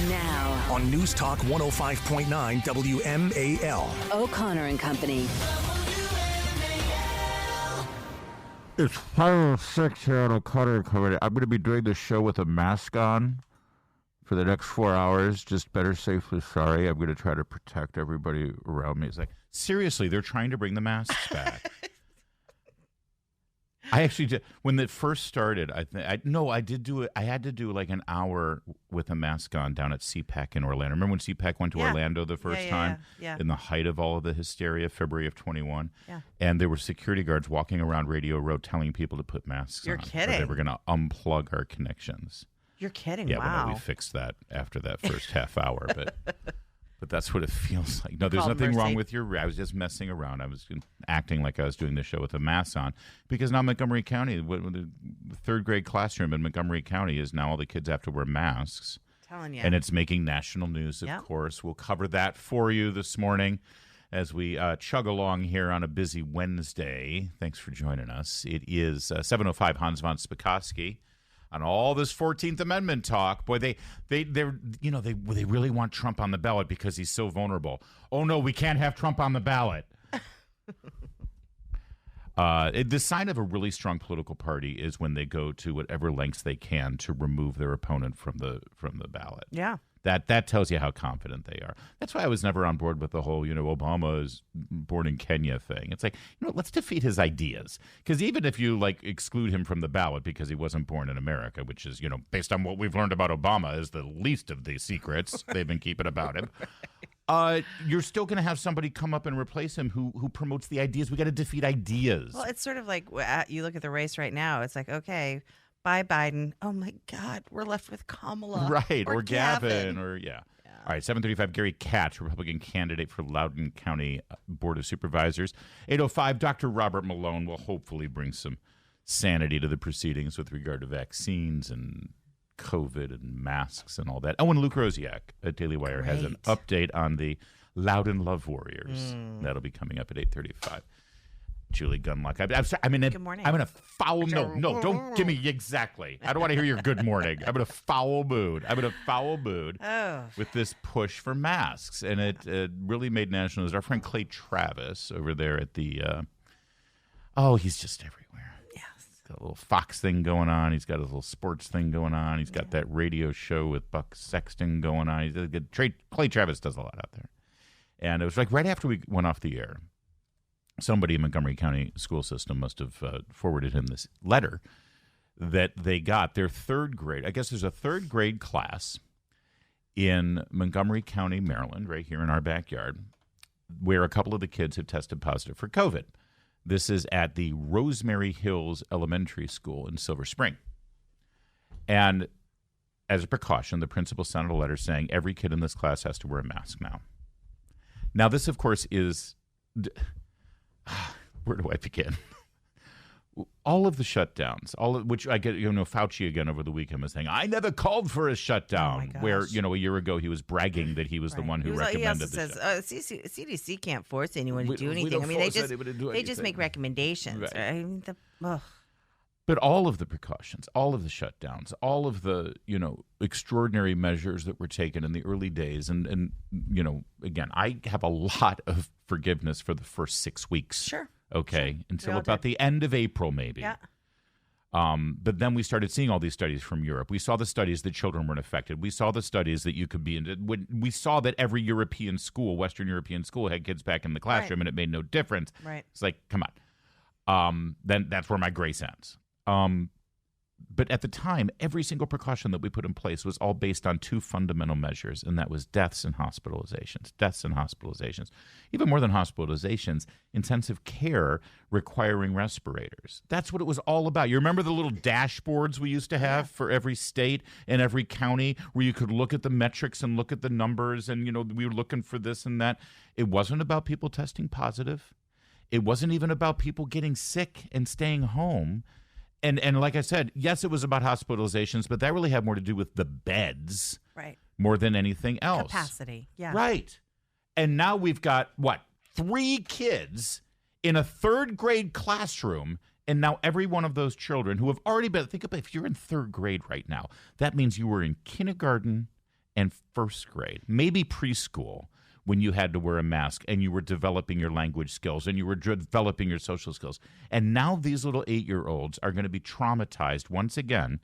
Now, On News Talk 105.9 WMAL. O'Connor and Company. It's 5:06 here on O'Connor and Company. I'm going to be doing this show with a mask on for the next 4 hours. Just better safely sorry. I'm going to try to protect everybody around me. It's like, seriously, they're trying to bring the masks back. I actually did. When it first started, I did do it. I had to do like an hour with a mask on down at CPAC in Orlando. Remember when CPAC went to Orlando the first time? Yeah. In the height of all of the hysteria, February of 21. Yeah. And there were security guards walking around Radio Row telling people to put masks You're on. kidding. Or they were going to unplug our connections. You're kidding. Yeah, wow. well, we fixed that after that first half hour, but that's what it feels like. No, there's Called nothing wrong mercy. with I was just messing around. I was acting like I was doing the show with a mask on because now Montgomery County, the third grade classroom in Montgomery County is now all the kids have to wear masks. Telling you. And it's making national news, of Yep. course. We'll cover that for you this morning as we chug along here on a busy Wednesday. Thanks for joining us. It is 7:05. Hans von Spakovsky on all this 14th Amendment talk. Boy, they really want Trump on the ballot because he's so vulnerable. Oh no, we can't have Trump on the ballot. The sign of a really strong political party is when they go to whatever lengths they can to remove their opponent from the ballot. Yeah. That tells you how confident they are. That's why I was never on board with the whole, Obama is born in Kenya thing. It's like, let's defeat his ideas. Because even if you exclude him from the ballot because he wasn't born in America, which is, based on what we've learned about Obama, is the least of the secrets they've been keeping about him. You're still going to have somebody come up and replace him who promotes the ideas. We got to defeat ideas. Well, it's sort of like you look at the race right now. It's like, okay, bye Biden. Oh my God, we're left with Kamala. Right, or Gavin. All right, 7:35, Gary Katz, Republican candidate for Loudoun County Board of Supervisors. 8:05, Dr. Robert Malone will hopefully bring some sanity to the proceedings with regard to vaccines and COVID and masks and all that. Oh, and Luke Rosiak at Daily Wire has an update on the Loudoun Love Warriors. That'll be coming up at 8:35. Julie Gunlock. Good morning. I'm in a foul No, don't give me exactly. I don't want to hear your good morning. I'm in a foul mood. With this push for masks. And it really made national news. Our friend Clay Travis over there at the, he's just everywhere. Yes. Got a little Fox thing going on. He's got his little sports thing going on. He's got that radio show with Buck Sexton going on. Clay Travis does a lot out there. And it was like right after we went off the air, somebody in Montgomery County school system must have forwarded him this letter that they got their third grade. I guess there's a third grade class in Montgomery County, Maryland, right here in our backyard, where a couple of the kids have tested positive for COVID. This is at the Rosemary Hills Elementary School in Silver Spring. And as a precaution, the principal sent a letter saying every kid in this class has to wear a mask now. Now, this, of course, is... Where do I begin? All of the shutdowns, which I get, Fauci again over the weekend was saying, I never called for a shutdown. Oh where, a year ago he was bragging that he was the one who recommended he also the says, CDC can't force anyone to do We anything. don't I mean, they force anybody to do just anything. make recommendations. Right. I mean, But all of the precautions, all of the shutdowns, all of the, extraordinary measures that were taken in the early days. And again, I have a lot of forgiveness for the first 6 weeks. Sure. Okay. Sure. Until about the end of April, maybe. Yeah. But then we started seeing all these studies from Europe. We saw the studies that children weren't affected. We saw the studies that you could be in. We saw that every European school, Western European school, had kids back in the classroom, and it made no difference. Right. It's like, come on. Then that's where my grace ends. But at the time, every single precaution that we put in place was all based on two fundamental measures, and that was deaths and hospitalizations. Deaths and hospitalizations. Even more than hospitalizations, intensive care requiring respirators. That's what it was all about. You remember the little dashboards we used to have for every state and every county where you could look at the metrics and look at the numbers and, we were looking for this and that. It wasn't about people testing positive. It wasn't even about people getting sick and staying home. And like I said, yes, it was about hospitalizations, but that really had more to do with the beds, Right. more than anything else. Capacity. Yeah. Right. And now we've got, 3 kids in a third grade classroom, and now every one of those children who have already been, think about if you're in third grade right now, that means you were in kindergarten and first grade, maybe preschool, when you had to wear a mask and you were developing your language skills and you were developing your social skills. And now these little 8-year-olds are going to be traumatized once again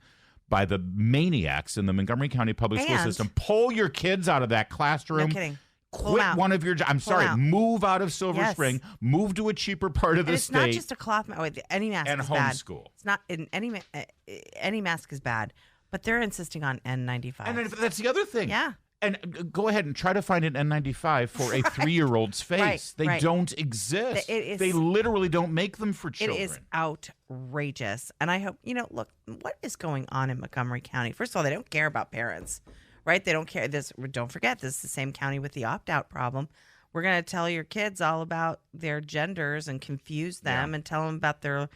by the maniacs in the Montgomery County public school system. Pull your kids out of that classroom. No kidding. Quit one of your jobs. I'm sorry. Move out of Silver Spring. Move to a cheaper part of the it's state. It's not just a cloth mask. Any mask and is bad. homeschool. It's not in any mask is bad, but they're insisting on N95. And that's the other thing. Yeah. And go ahead and try to find an N95 for a 3-year-old's face. They don't exist. They literally don't make them for children. It is outrageous. And I hope, look, what is going on in Montgomery County? First of all, they don't care about parents, right? They don't care. Don't forget, this is the same county with the opt-out problem. We're going to tell your kids all about their genders and confuse them and tell them about their,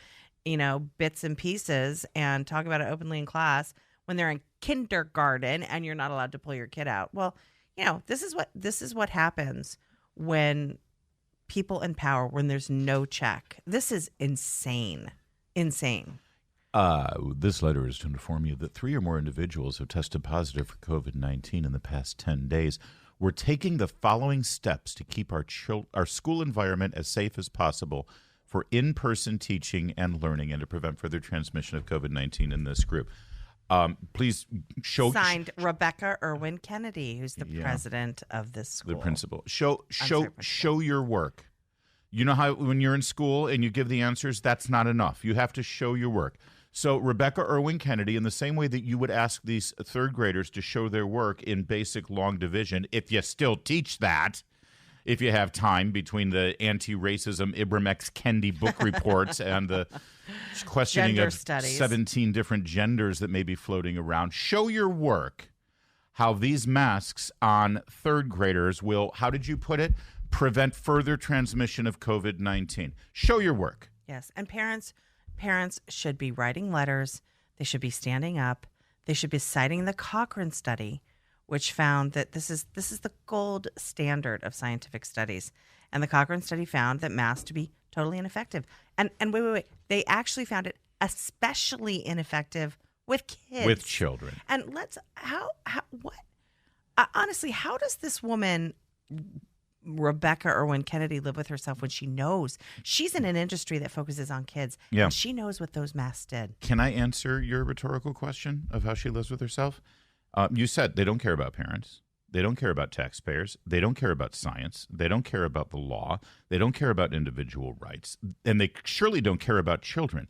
bits and pieces and talk about it openly in class when they're in kindergarten and you're not allowed to pull your kid out. Well, this is what happens when people in power, when there's no check. This is insane. Insane. This letter is to inform you that 3 or more individuals have tested positive for COVID-19 in the past 10 days. We're taking the following steps to keep our school environment as safe as possible for in-person teaching and learning and to prevent further transmission of COVID-19 in this group. Please show. Signed Rebecca Irwin Kennedy, who's the president of this school. The principal. Show your work. You know how when you're in school and you give the answers, that's not enough. You have to show your work. So Rebecca Irwin Kennedy, in the same way that you would ask these third graders to show their work in basic long division, if you still teach that, if you have time between the anti-racism Ibram X. Kendi book reports and the questioning Gender of studies. 17 different genders that may be floating around. Show your work how these masks on third graders will, how did you put it, prevent further transmission of COVID-19. Show your work. Yes, and parents should be writing letters. They should be standing up. They should be citing the Cochrane study, which found that this is the gold standard of scientific studies. And the Cochrane study found that masks to be totally ineffective. And wait. They actually found it especially ineffective with kids. With children. And honestly, how does this woman, Rebecca Irwin Kennedy, live with herself when she knows she's in an industry that focuses on kids? Yeah. And she knows what those masks did. Can I answer your rhetorical question of how she lives with herself? You said they don't care about parents. They don't care about taxpayers. They don't care about science. They don't care about the law. They don't care about individual rights. And they surely don't care about children.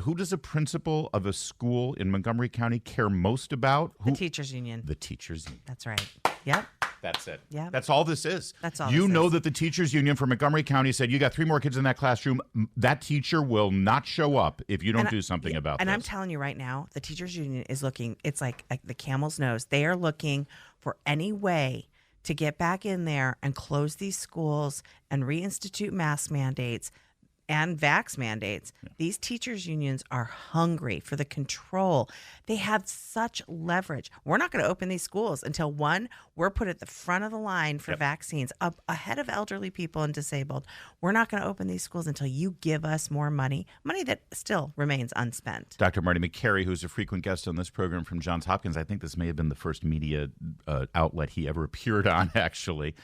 Who does a principal of a school in Montgomery County care most about? The teachers union. The teachers union. That's right. Yep. That's it. Yeah. That's all this is. That's all. You this know is. that the teachers union for Montgomery County said you got 3 more kids in that classroom. That teacher will not show up if you don't do something about this. And I'm telling you right now, the teachers union is looking. It's like the camel's nose. They are looking for any way to get back in there and close these schools and reinstitute mask mandates and vax mandates. Yeah. These teachers unions are hungry for the control. They have such leverage. We're not going to open these schools until, one, we're put at the front of the line for vaccines, up ahead of elderly people and disabled. We're not going to open these schools until you give us more money that still remains unspent. Dr. Marty Makary, who's a frequent guest on this program from Johns Hopkins, I think this may have been the first media outlet he ever appeared on, actually.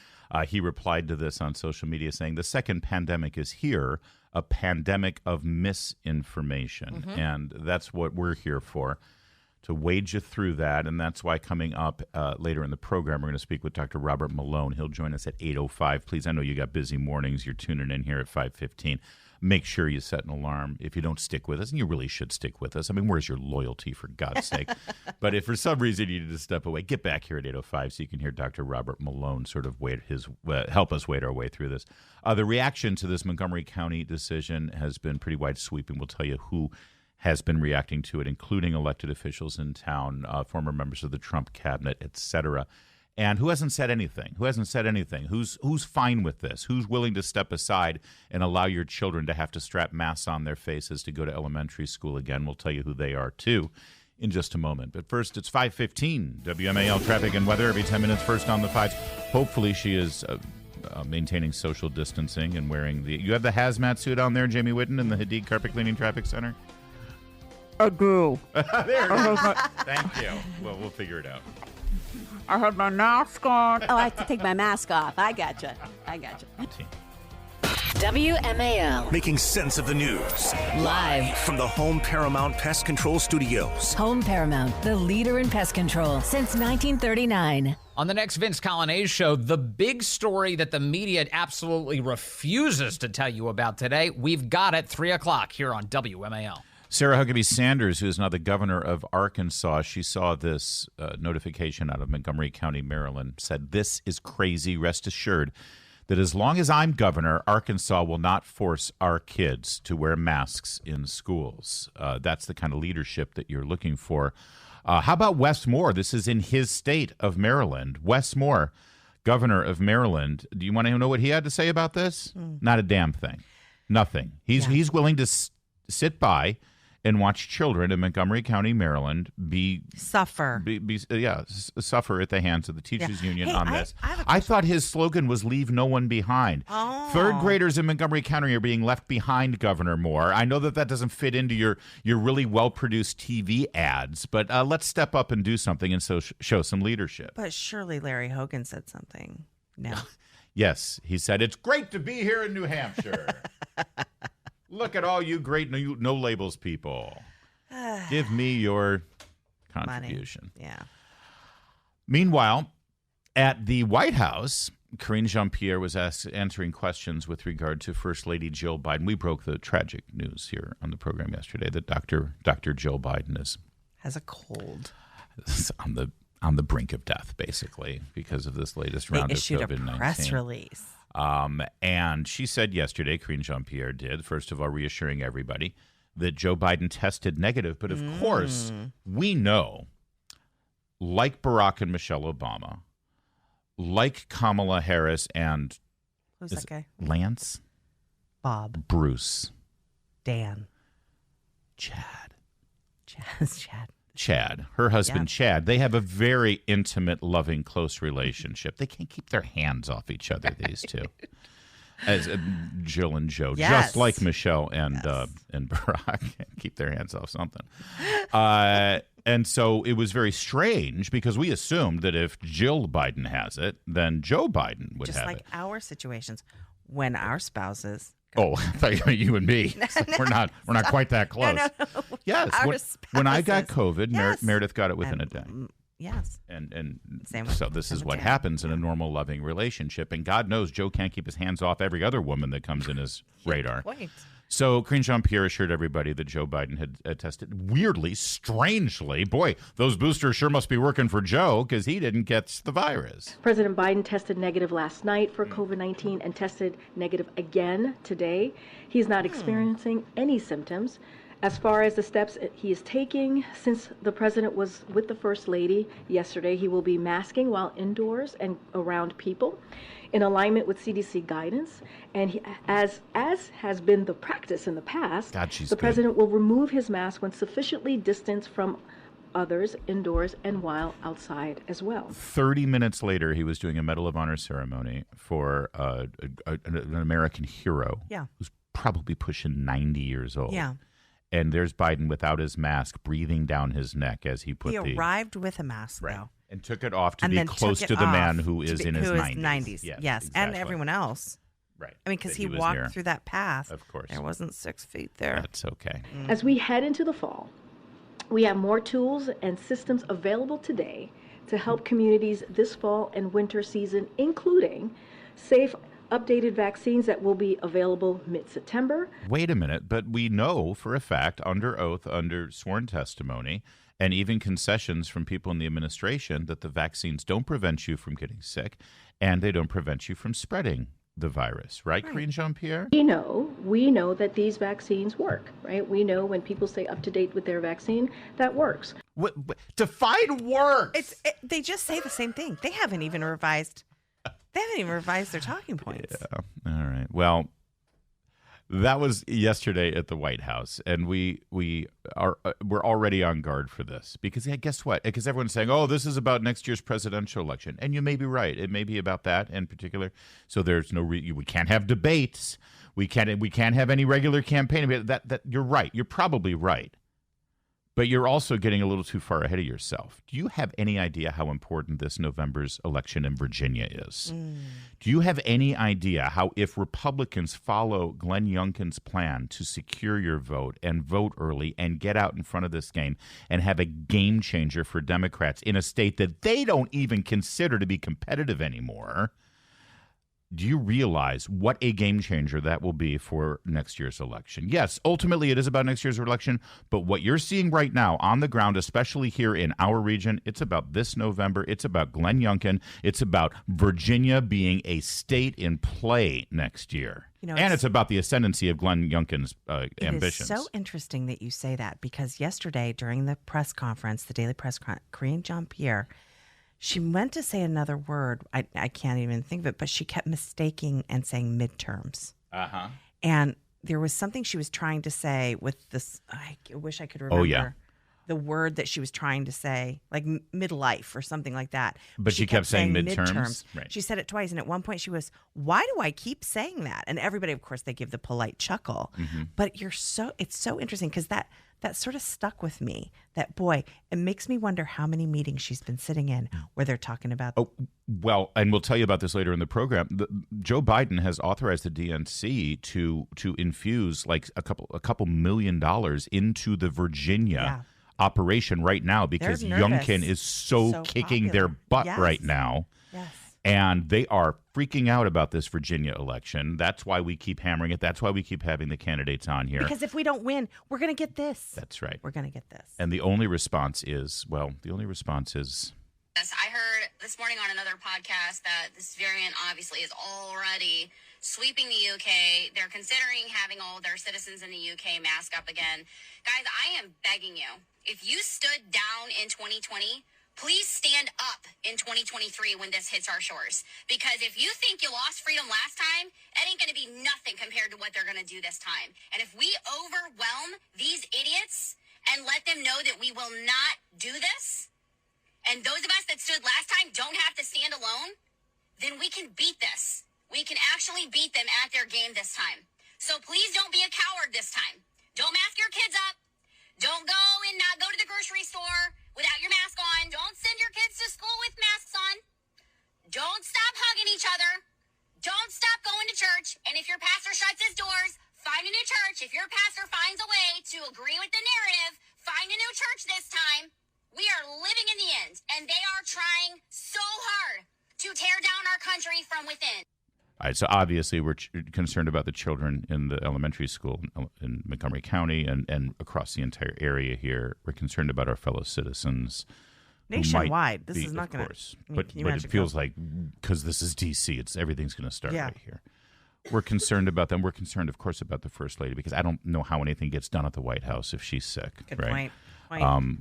He replied to this on social media saying, the second pandemic is here, a pandemic of misinformation. Mm-hmm. And that's what we're here for, to wade you through that. And that's why coming up later in the program, we're going to speak with Dr. Robert Malone. He'll join us at 8:05. Please, I know you got busy mornings. You're tuning in here at 5:15. Make sure you set an alarm if you don't stick with us, and you really should stick with us. I mean, where's your loyalty, for God's sake? But if for some reason you need to step away, get back here at 8:05 so you can hear Dr. Robert Malone sort of help us wade our way through this. The reaction to this Montgomery County decision has been pretty wide sweeping. We'll tell you who has been reacting to it, including elected officials in town, former members of the Trump cabinet, et cetera. And who hasn't said anything? Who's fine with this? Who's willing to step aside and allow your children to have to strap masks on their faces to go to elementary school again? We'll tell you who they are, too, in just a moment. But first, it's 5:15. WMAL traffic and weather every 10 minutes, first on the fives. Hopefully she is maintaining social distancing and wearing the... You have the hazmat suit on there, Jamie Whitten, in the Hadid Carpet Cleaning Traffic Center? I do. There it is. Thank you. Well, we'll figure it out. I had my mask on. Oh, I have to take my mask off. I gotcha. WMAL. Making sense of the news. Live. From the Home Paramount Pest Control Studios. Home Paramount, the leader in pest control since 1939. On the next Vince Coglianese show, the big story that the media absolutely refuses to tell you about today, we've got it 3 o'clock here on WMAL. Sarah Huckabee Sanders, who is now the governor of Arkansas, she saw this notification out of Montgomery County, Maryland, said, "This is crazy. Rest assured that as long as I'm governor, Arkansas will not force our kids to wear masks in schools." That's the kind of leadership that you're looking for. How about Wes Moore? This is in his state of Maryland. Wes Moore, governor of Maryland. Do you want to know what he had to say about this? Not a damn thing. Nothing. He's willing to sit by and watch children in Montgomery County, Maryland, suffer at the hands of the teachers union on this. I thought his slogan was "Leave no one behind." Oh. Third graders in Montgomery County are being left behind, Governor Moore. I know that doesn't fit into your really well-produced TV ads, but let's step up and do something and show some leadership. But surely Larry Hogan said something. No. Yes, he said, "It's great to be here in New Hampshire." Look at all you great no labels people. Give me your contribution. Money. Yeah. Meanwhile, at the White House, Karine Jean-Pierre was answering questions with regard to First Lady Jill Biden. We broke the tragic news here on the program yesterday that Dr. Jill Biden has a cold. On the brink of death, basically, because of this latest round of COVID-19. They issued a press release. And she said yesterday, Karine Jean-Pierre did, first of all, reassuring everybody that Joe Biden tested negative. But of course, we know, like Barack and Michelle Obama, like Kamala Harris and who's that guy? Lance? Bob. Bruce. Dan. Chad. Chad. Her husband, Chad, they have a very intimate, loving, close relationship. They can't keep their hands off each other, these two. As Jill and Joe, just like Michelle and Barack, can't keep their hands off something. And so it was very strange because we assumed that if Jill Biden has it, then Joe Biden would just have like it. our situations when our spouses. Oh, I thought you meant you and me. We're not quite that close. No. Yes, when I got COVID, Meredith got it within a day. Yes. And Same so this is what happens in a normal, loving relationship. And God knows Joe can't keep his hands off every other woman that comes in his radar. Point. So Karine Jean-Pierre assured everybody that Joe Biden had tested weirdly, strangely. Boy, those boosters sure must be working for Joe because he didn't get the virus. President Biden tested negative last night for COVID-19 and tested negative again today. He's not experiencing any symptoms. As far as the steps he is taking, since the president was with the First Lady yesterday, he will be masking while indoors and around people in alignment with CDC guidance. And he, as has been the practice in the past, the president will remove his mask when sufficiently distanced from others indoors and while outside as well. 30 minutes later, he was doing a Medal of Honor ceremony for an American hero who's probably pushing 90 years old. Yeah. And there's Biden without his mask, breathing down his neck as he put He arrived with a mask, though. And took it off to be close to the man who is in his 90s. Yes, exactly. And everyone else. Right. I mean, because he walked through that path. Of course. There wasn't 6 feet there. That's okay. As we head into the fall, we have more tools and systems available today to help communities this fall and winter season, including safe, updated vaccines that will be available mid-September. Wait a minute, but we know for a fact, under oath, under sworn testimony, and even concessions from people in the administration, that the vaccines don't prevent you from getting sick and they don't prevent you from spreading the virus. Right. Karine Jean-Pierre? We know that these vaccines work, right? We know when people stay up to date with their vaccine, that works. Define works! They just say the same thing. They haven't even revised their talking points. Yeah. All right. Well, that was yesterday at the White House, and we're already on guard for this because guess what? Because everyone's saying, "Oh, this is about next year's presidential election," and you may be right. It may be about that in particular. So there's no we can't have debates. We can't have any regular campaign. That you're right. You're probably right. But you're also getting a little too far ahead of yourself. Do you have any idea how important this November's election in Virginia is? Do you have any idea how, if Republicans follow Glenn Youngkin's plan to secure your vote and vote early and get out in front of this game and have a game changer for Democrats in a state that they don't even consider to be competitive anymore, do you realize what a game changer that will be for next year's election? Yes, ultimately it is about next year's election, but what you're seeing right now on the ground, especially here in our region, it's about this November. It's about Glenn Youngkin. It's about Virginia being a state in play next year. And it's about the ascendancy of Glenn Youngkin's ambitions. It is so interesting that you say that, because yesterday during the press conference, the daily press conference, Karine Jean-Pierre, she went to say another word. I can't even think of it, but she kept mistaking and saying midterms. And there was something she was trying to say with this. I wish I could remember the word that she was trying to say, like midlife or something like that. But she kept saying midterms. Right. She said it twice. And at one point she was, why do I keep saying that? And everybody, of course, they give the polite chuckle. But it's so interesting, because that sort of stuck with me. That, boy, it makes me wonder how many meetings she's been sitting in where they're talking about. Oh, well, and we'll tell you about this later in the program. Joe Biden has authorized the DNC to infuse like a couple $1 million into the Virginia operation right now, because Youngkin is so kicking popular. their butt right now. Yes. And they are freaking out about this Virginia election. That's why we keep hammering it. That's why we keep having the candidates on here. Because if we don't win, we're going to get this. That's right. We're going to get this. And the only response is. Yes, I heard this morning on another podcast that this variant obviously is already sweeping the UK. They're considering having all their citizens in the UK mask up again. Guys, I am begging you, if you stood down in 2020, please stand up in 2023 when this hits our shores. Because if you think you lost freedom last time, it ain't going to be nothing compared to what they're going to do this time. And if we overwhelm these idiots and let them know that we will not do this, and those of us that stood last time don't have to stand alone, then we can beat this. We can actually beat them at their game this time. So please don't be a coward this time. Don't mask your kids up. Don't go and not go to the grocery store without your mask on. Don't send your kids to school with masks on. Don't stop hugging each other. Don't stop going to church. And if your pastor shuts his doors, find a new church. If your pastor finds a way to agree with the narrative, find a new church this time. We are living in the end, and they are trying so hard to tear down our country from within. All right, so obviously we're concerned about the children in the elementary school in Montgomery County and across the entire area here. We're concerned about our fellow citizens. Nationwide. This is not going to. But it feels like, because this is D.C., everything's going to start right here. We're concerned about them. We're concerned, of course, about the First Lady, because I don't know how anything gets done at the White House if she's sick. Good right? point.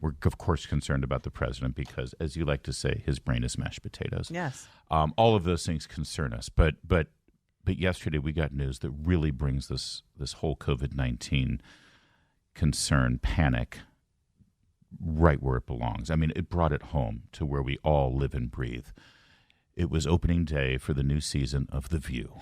We're, of course, concerned about the president because, as you like to say, his brain is mashed potatoes. Yes. All of those things concern us. But yesterday we got news that really brings this whole COVID-19 concern, panic, right where it belongs. I mean, it brought it home to where we all live and breathe. It was opening day for the new season of The View.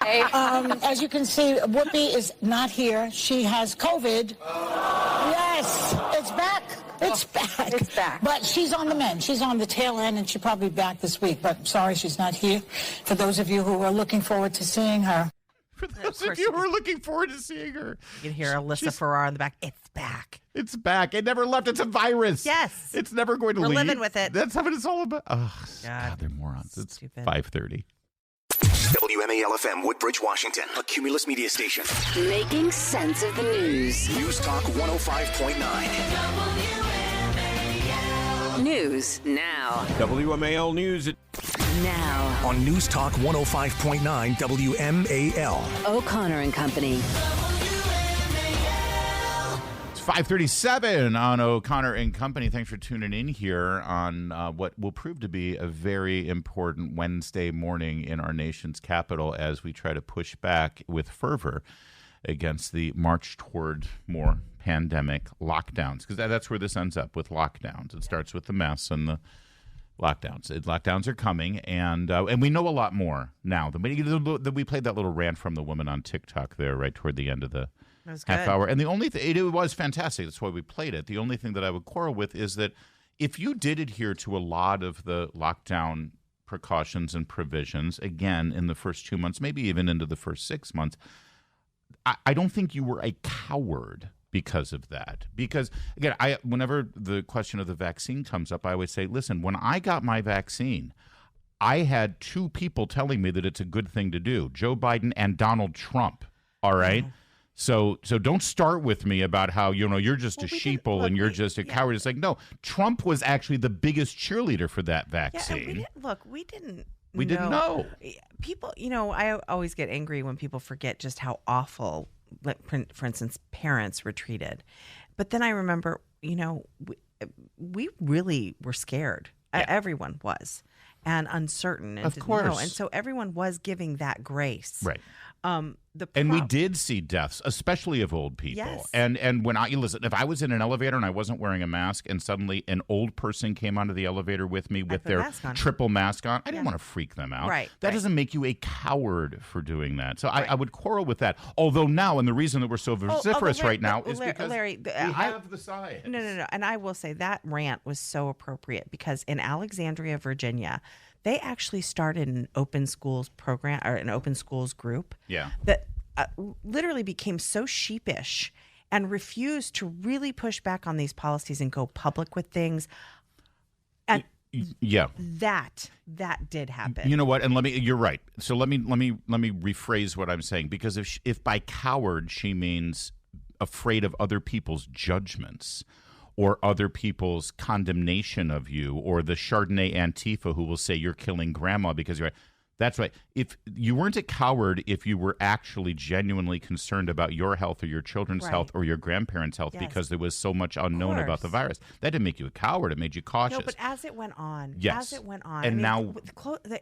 As you can see, Whoopi is not here. She has COVID. Yes, it's back. It's back. It's back. But she's on the mend. She's on the tail end, and she'll probably be back this week. But sorry she's not here. For those of you who are looking forward to seeing her. For those of you who are looking forward to seeing her. You can hear Alyssa Farrar in the back. It's back. It's back. It never left. It's a virus. Yes. It's never going to We're leave. living with it. That's what it's all about. Oh, God, they're morons. It's Stupid. 5:30. WMAL-FM Woodbridge, Washington, a Cumulus media station. Making sense of the news. News Talk 105.9. News now. WMAL News Now. on News Talk 105.9 WMAL. O'Connor and Company. It's 5:37 on O'Connor and Company. Thanks for tuning in here on what will prove to be a very important Wednesday morning in our nation's capital as we try to push back with fervor against the march toward more pandemic lockdowns, because that's where this ends up, with lockdowns. It starts with the mess and the lockdowns. Lockdowns are coming, and we know a lot more now. We played that little rant from the woman on TikTok there right toward the end of the It was half good. hour. And the only thing, it was fantastic. That's why we played it. The only thing that I would quarrel with is that if you did adhere to a lot of the lockdown precautions and provisions, again, in the first 2 months, maybe even into the first 6 months, I don't think you were a coward because of that. Because, again, whenever the question of the vaccine comes up, I always say, listen, when I got my vaccine, I had two people telling me that it's a good thing to do, Joe Biden and Donald Trump, all right? So don't start with me about how, you're just a sheeple and you're just a coward. It's like, no, Trump was actually the biggest cheerleader for that vaccine. We didn't know. People, I always get angry when people forget just how awful, for instance, parents were treated. But then I remember, we really were scared. Yeah. Everyone was. And uncertain. And of course. And so everyone was giving that grace. Right. And we did see deaths, especially of old people. Yes. And when listen, if I was in an elevator and I wasn't wearing a mask and suddenly an old person came onto the elevator with me with their triple mask on, I didn't want to freak them out. Right. That doesn't make you a coward for doing that. So I would quarrel with that. Although now, and the reason that we're so vociferous right now is because Larry, we have the science. No. And I will say that rant was so appropriate because in Alexandria, Virginia, they actually started an open schools program or an open schools group that literally became so sheepish and refused to really push back on these policies and go public with things. And that did happen. You know what? And you're right. So let me rephrase what I'm saying, because if by coward she means afraid of other people's judgments, or other people's condemnation of you, or the Chardonnay Antifa who will say you're killing grandma because you're right. That's right. If you weren't a coward, if you were actually genuinely concerned about your health or your children's health or your grandparents' health, because there was so much unknown about the virus, that didn't make you a coward. It made you cautious. No, but as it went on, and now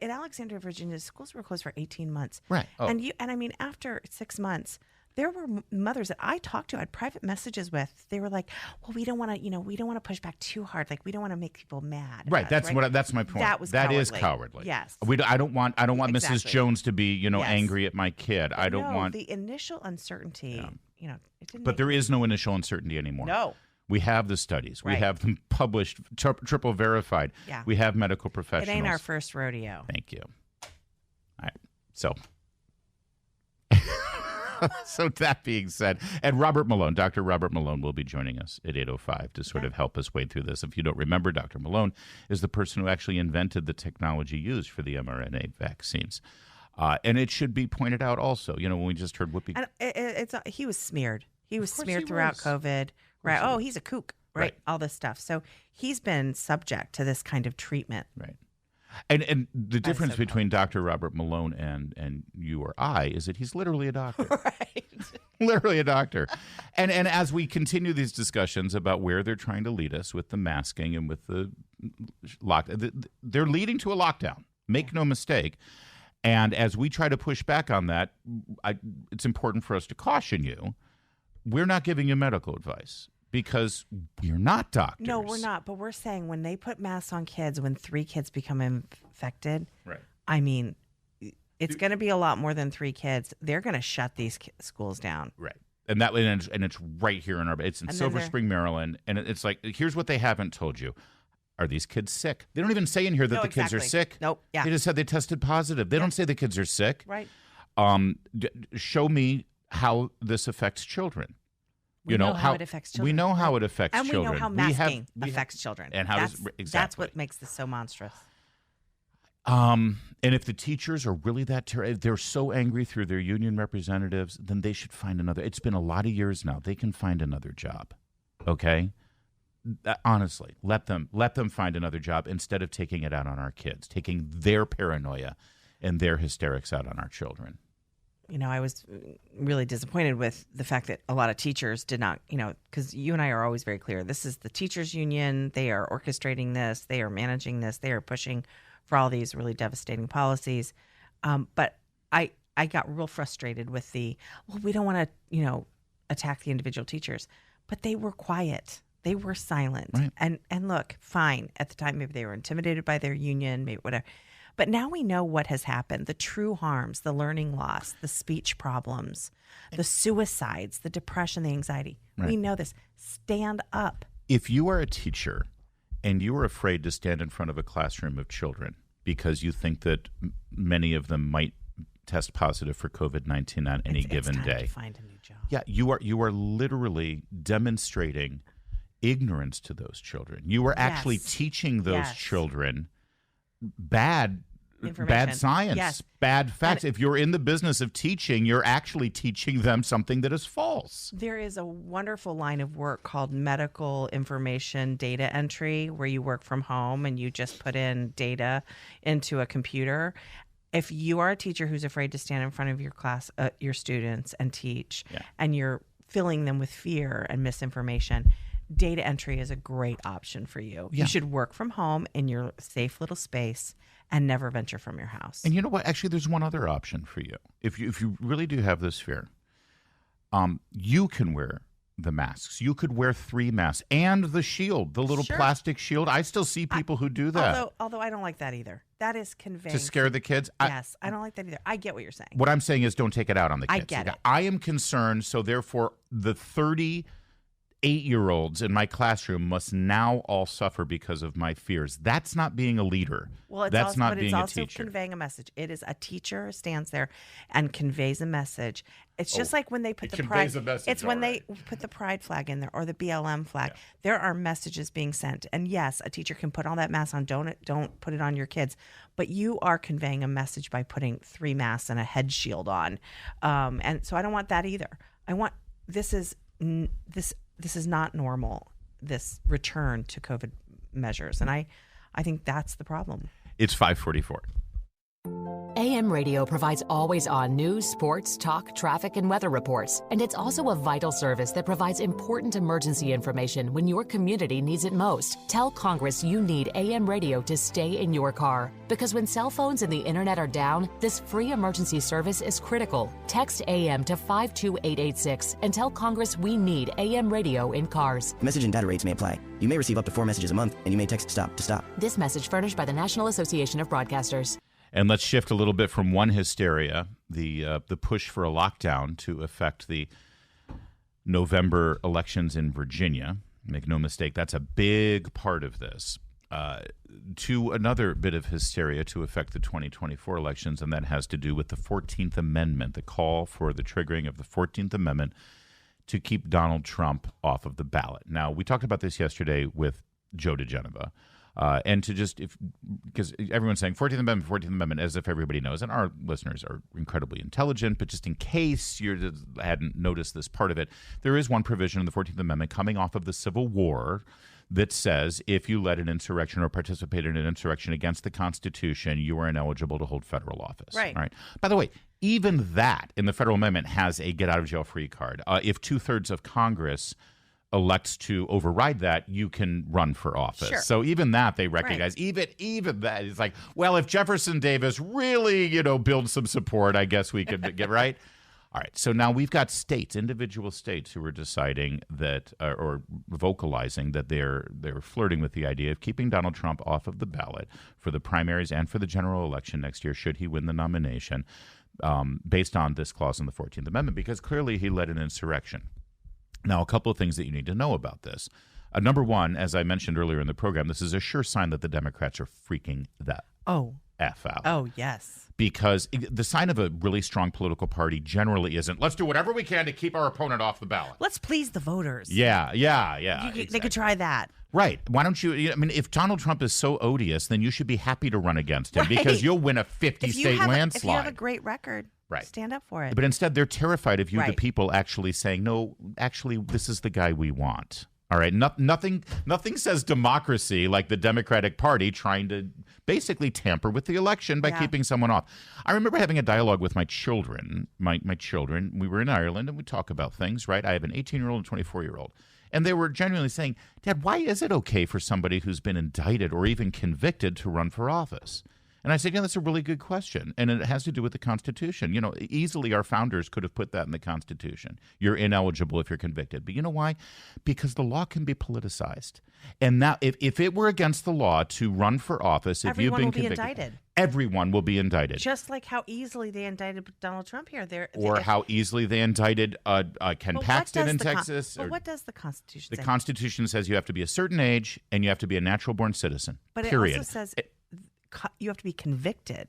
in Alexandria, Virginia, schools were closed for 18 months. Right. Oh. And I mean, after 6 months, there were mothers that I talked to, I had private messages with. They were like, "Well, we don't want to push back too hard. Like, we don't want to make people mad." Right. That's my point. That is cowardly. Yes. I don't want Mrs. Jones to be, angry at my kid. I don't want the initial uncertainty. It didn't. But there is no initial uncertainty anymore. No. We have the studies. We have them published, triple verified. Yeah. We have medical professionals. It ain't our first rodeo. Thank you. All right. So. So that being said, and Dr. Robert Malone will be joining us at 8:05 to sort of help us wade through this. If you don't remember, Dr. Malone is the person who actually invented the technology used for the mRNA vaccines. And it should be pointed out also, when we just heard Whoopi. And he was smeared. He was smeared throughout COVID. Right. Oh, he's a kook. Right. All this stuff. So he's been subject to this kind of treatment. Right. And the difference between Dr. Robert Malone and you or I is that he's literally a doctor. Right. Literally a doctor. And as we continue these discussions about where they're trying to lead us with the masking and with the lockdown, they're leading to a lockdown. Make no mistake. And as we try to push back on that, it's important for us to caution you. We're not giving you medical advice. Because we're not doctors. No, we're not. But we're saying when they put masks on kids, when 3 kids become infected, right? I mean, it's going to be a lot more than 3 kids. They're going to shut these schools down. Right. And it's right here in it's in Silver Spring, Maryland. And it's like, here's what they haven't told you. Are these kids sick? They don't even say in here that kids are sick. Nope. Yeah. They just said they tested positive. They don't say the kids are sick. Right. Show me how this affects children. We know how it affects children. We know how it affects children. And we know how masking affects children. And that's what makes this so monstrous. And if the teachers are really they're so angry through their union representatives, then they should find another. It's been a lot of years now. They can find another job. Okay? Honestly, let them find another job instead of taking it out on our kids, taking their paranoia and their hysterics out on our children. I was really disappointed with the fact that a lot of teachers did not, because you and I are always very clear. This is the teachers union. They are orchestrating this. They are managing this. They are pushing for all these really devastating policies. But I got real frustrated with we don't want to, attack the individual teachers. But they were quiet. They were silent. Right. And look, fine. At the time, maybe they were intimidated by their union, maybe whatever. But now we know what has happened, the true harms, the learning loss, the speech problems, the suicides, the depression, the anxiety. Right. We know this. Stand up. If you are a teacher and you are afraid to stand in front of a classroom of children because you think that many of them might test positive for COVID-19 on any given it's time day. to find a new job. Yeah, you are literally demonstrating ignorance to those children. You are actually Yes. teaching those Yes. children bad Information. science, Yes. bad facts. If you're in the business of teaching, you're actually teaching them something that is false. There is a wonderful line of work called medical information data entry, where you work from home and you just put in data into a computer. If you are a teacher who's afraid to stand in front of your class, your students, and teach, and you're filling them with fear and misinformation, data entry is a great option for you. Yeah. You should work from home in your safe little space and never venture from your house. And you know what? Actually, there's one other option for you. If you really do have this fear, you can wear the masks. You could wear 3 masks and the shield, the little Sure. plastic shield. I still see people who do that Although I don't like that either. That is conveying to scare the kids. Yes, I don't like that either. I get what you're saying. What I'm saying is don't take it out on the kids. I get it. I am concerned, so therefore the 38-year-olds in my classroom must now all suffer because of my fears. That's not being a leader. Well, it's That's also, not but being it's a also teacher. conveying a message. It is a teacher who stands there and conveys a message. It's just like when they put it the conveys pride. a message, It's when all they put the pride flag in there or the BLM flag. There are messages being sent, and yes, a teacher can put all that mask on. Don't put it on your kids, but you are conveying a message by putting 3 masks and a head shield on, and so I don't want that either. I want this is not normal. This return to COVID measures, and I think that's the problem. It's 5:44. AM radio provides always-on news, sports, talk, traffic, and weather reports. And it's also a vital service that provides important emergency information when your community needs it most. Tell Congress you need AM radio to stay in your car. Because when cell phones and the internet are down, this free emergency service is critical. Text AM to 52886 and tell Congress we need AM radio in cars. Message and data rates may apply. You may receive up to 4 messages a month, and you may text STOP to stop. This message furnished by the National Association of Broadcasters. And let's shift a little bit from one hysteria, the push for a lockdown, to affect the November elections in Virginia. Make no mistake, that's a big part of this. To another bit of hysteria to affect the 2024 elections, and that has to do with the 14th Amendment, the call for the triggering of the 14th Amendment to keep Donald Trump off of the ballot. Now, we talked about this yesterday with Joe DeGenova. And to just, because everyone's saying 14th Amendment, as if everybody knows, and our listeners are incredibly intelligent, but just in case you hadn't noticed this part of it, there is one provision in the 14th Amendment coming off of the Civil War that says if you led an insurrection or participated in an insurrection against the Constitution, you are ineligible to hold federal office. Right. All right. By the way, even that in the federal amendment has a get-out-of-jail-free card. If 2/3 of Congress elects to override that, you can run for office. Sure. So even that they recognize. Right. Even that is like, well, if Jefferson Davis really, builds some support, I guess we could get right. All right. So now we've got states, individual states, who are deciding that or vocalizing that they're flirting with the idea of keeping Donald Trump off of the ballot for the primaries and for the general election next year, should he win the nomination, based on this clause in the 14th Amendment, because clearly he led an insurrection. Now, a couple of things that you need to know about this. Number one, as I mentioned earlier in the program, this is a sure sign that the Democrats are freaking the F out. Oh, yes. Because the sign of a really strong political party generally isn't, let's do whatever we can to keep our opponent off the ballot. Let's please the voters. Yeah. Exactly. They could try that. Right. Why don't you, if Donald Trump is so odious, then you should be happy to run against him, because you'll win a 50-state landslide. If you have a great record, right, stand up for it. But instead, they're terrified of you, right, the people, actually saying, no, actually, this is the guy we want. All right. Nothing says democracy like the Democratic Party trying to basically tamper with the election by keeping someone off. I remember having a dialogue with my children. My children, we were in Ireland, and we talk about things, right? I have an 18-year-old and 24-year-old. And they were genuinely saying, Dad, why is it okay for somebody who's been indicted or even convicted to run for office? And I said, that's a really good question. And it has to do with the Constitution. Easily our founders could have put that in the Constitution. You're ineligible if you're convicted. But you know why? Because the law can be politicized. And now if it were against the law to run for office, if you've been convicted, indicted. Everyone will be indicted. Just like how easily they indicted Donald Trump here. How easily they indicted Ken Paxton in Texas. What does the Constitution say? The Constitution says you have to be a certain age and you have to be a natural-born citizen. But period. It also says you have to be convicted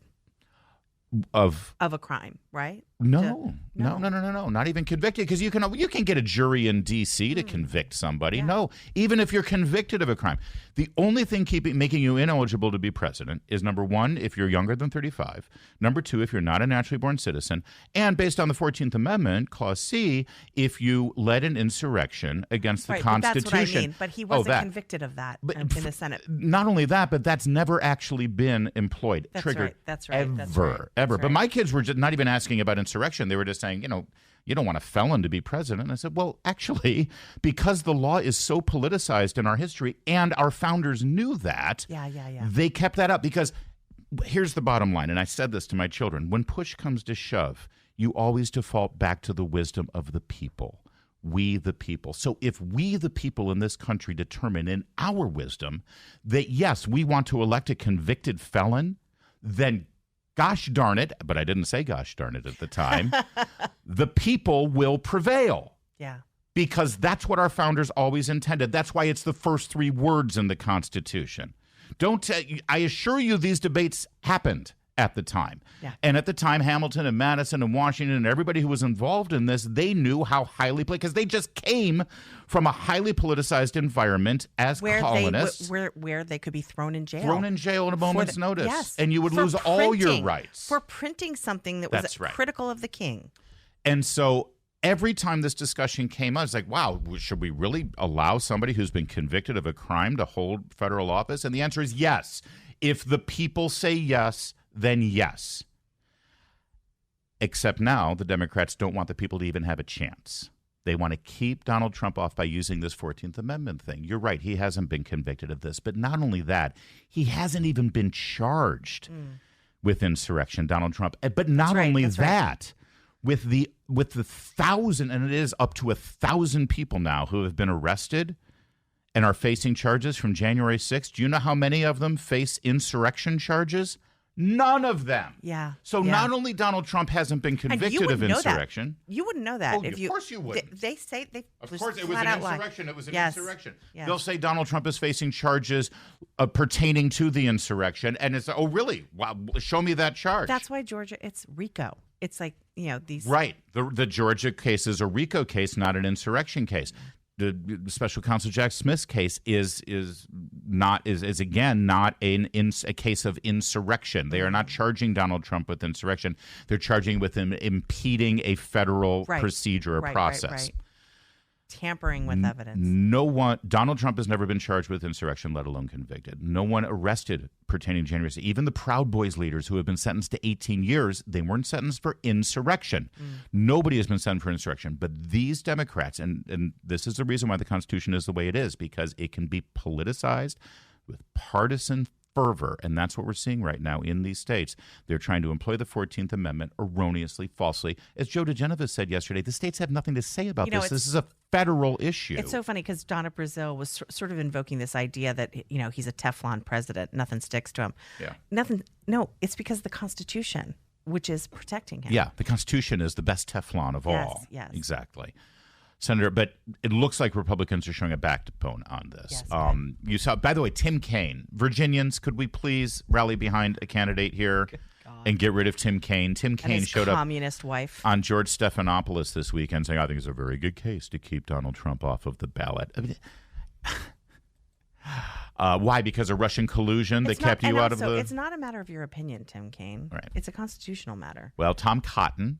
of a crime, right? No. Not even convicted, because you can get a jury in D.C. to convict somebody. Yeah. No, even if you're convicted of a crime. The only thing making you ineligible to be president is, number one, if you're younger than 35. Number two, if you're not a naturally born citizen. And based on the 14th Amendment, Clause C, if you led an insurrection against the Constitution. But that's what I mean. But he wasn't convicted of that in the Senate. Not only that, but that's never actually been employed, triggered. That's right. Ever. But my kids were just not even asking about insurrection. They were just saying, you don't want a felon to be president. I said, well, actually, because the law is so politicized in our history and our founders knew that, they kept that up. Because here's the bottom line, and I said this to my children, when push comes to shove, you always default back to the wisdom of the people. We the people. So if we the people in this country determine in our wisdom that, yes, we want to elect a convicted felon, then gosh darn it, but I didn't say gosh darn it at the time, the people will prevail. Yeah. Because that's what our founders always intended. That's why it's the first three words in the Constitution. I assure you these debates happened at the time. Yeah. And at the time, Hamilton and Madison and Washington and everybody who was involved in this, they knew how highly, because they just came from a highly politicized environment as colonists. Where they could be thrown in jail. Thrown in jail at a moment's notice. Yes. And you would lose all your rights. For printing something that was critical of the king. And so every time this discussion came up, it's like, wow, should we really allow somebody who's been convicted of a crime to hold federal office? And the answer is yes. If the people say yes, then yes. Except now the Democrats don't want the people to even have a chance. They want to keep Donald Trump off by using this 14th Amendment thing. You're right. He hasn't been convicted of this. But not only that, he hasn't even been charged with insurrection, Donald Trump. But not only that, with the 1,000, and it is up to 1,000 people now who have been arrested and are facing charges from January 6th. Do you know how many of them face insurrection charges? None of them. Yeah. So not only Donald Trump hasn't been convicted of insurrection. You wouldn't know that. Of course you would. They say they. Of course, it was an insurrection. It was an insurrection. Yes. They'll say Donald Trump is facing charges pertaining to the insurrection, and it's really? Wow, show me that charge. That's why Georgia. It's RICO. It's like these. Right. The Georgia case is a RICO case, not an insurrection case. The special counsel Jack Smith's case is again not a case of insurrection. They are not charging Donald Trump with insurrection. They're charging with him impeding a federal procedure or process. Right. Tampering with evidence. Donald Trump has never been charged with insurrection, let alone convicted. No one arrested pertaining to January 6th. Even the Proud Boys leaders who have been sentenced to 18 years, they weren't sentenced for insurrection. Nobody has been sentenced for insurrection. But these Democrats, and this is the reason why the Constitution is the way it is, because it can be politicized with partisan fervor, and that's what we're seeing right now in these states. They're trying to employ the 14th Amendment erroneously, falsely. As Joe DeGeneres said yesterday, the states have nothing to say about this. This is a federal issue. It's so funny because Donna Brazile was sort of invoking this idea that he's a Teflon president, nothing sticks to him. Yeah. No, it's because of the Constitution, which is protecting him. Yeah, the Constitution is the best Teflon of all. Yes. Exactly. Senator, but it looks like Republicans are showing a backbone on this. Yes, you saw, by the way, Tim Kaine. Virginians, could we please rally behind a candidate here and get rid of Tim Kaine? Tim Kaine showed up communist wife on George Stephanopoulos this weekend saying, I think it's a very good case to keep Donald Trump off of the ballot. I mean, why? Because of Russian collusion that kept you out of the... It's not a matter of your opinion, Tim Kaine. Right. It's a constitutional matter. Well, Tom Cotton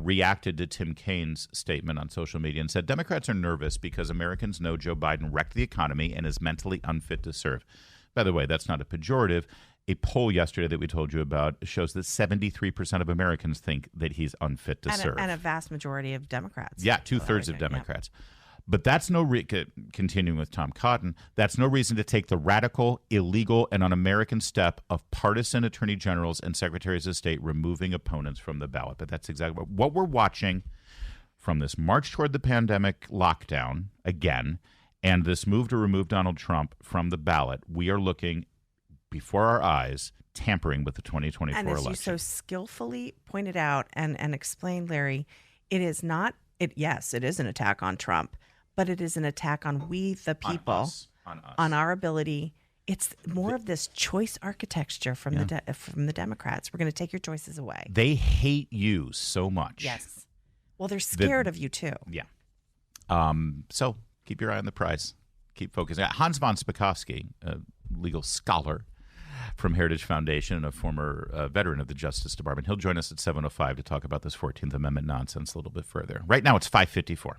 reacted to Tim Kaine's statement on social media and said, Democrats are nervous because Americans know Joe Biden wrecked the economy and is mentally unfit to serve. By the way, that's not a pejorative. A poll yesterday that we told you about shows that 73% of Americans think that he's unfit to serve. And a vast majority of Democrats. Yeah, 2/3 of Democrats. But that's no continuing with Tom Cotton. That's no reason to take the radical, illegal, and un-American step of partisan attorney generals and secretaries of state removing opponents from the ballot. But that's exactly what we're watching from this march toward the pandemic lockdown again, and this move to remove Donald Trump from the ballot. We are looking before our eyes, tampering with the 2024 election. election. And as you so skillfully pointed out and explained, Larry, it is not. Yes, it is an attack on Trump. But it is an attack on we, the people, on our ability. It's more of this choice architecture from the Democrats. We're going to take your choices away. They hate you so much. Yes. Well, they're scared of you too. Yeah. So keep your eye on the prize. Keep focusing. Hans von Spakovsky, a legal scholar from Heritage Foundation and a former veteran of the Justice Department, he'll join us at 7:05 to talk about this 14th Amendment nonsense a little bit further. Right now, it's 5:54.